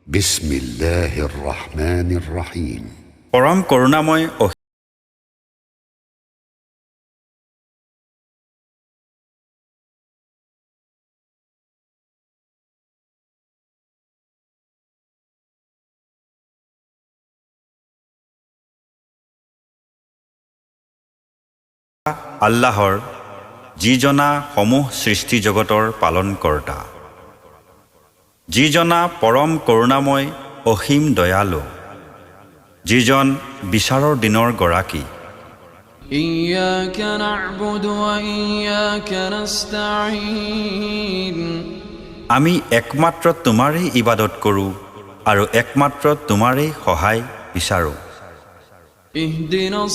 বিসমিল্লাহিৰ ৰহমানিৰ ৰহিম। পৰম কৰুণাময় আল্লাহৰ যিজনা সমূহ সৃষ্টি জগতৰ পালনকৰ্তা, যিজনা পৰম কৰুণাময় অসীম দয়ালু, যিজন বিচাৰৰ দিনৰ গৰাকী। ইয়্যাকা না'বুদু ওয়া ইয়্যাকা নাস্তাঈন। আমি একমাত্ৰ তোমাৰেই ইবাদত কৰোঁ আৰু একমাত্ৰ তোমাৰেই সহায় বিচাৰোঁ। ইহদিনাস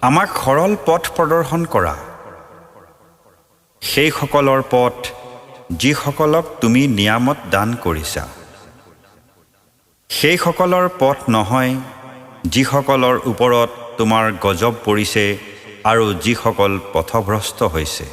আমাক সৰল পথ প্ৰদৰ্শন কৰা, সেইসকলৰ পথ যিসকলক তুমি নিয়ামত দান কৰিছা, সেইসকলৰ পথ নহয় যিসকলৰ ওপৰত তোমাৰ গজব পৰিছে আৰু যিসকল পথভ্ৰষ্ট হৈছে।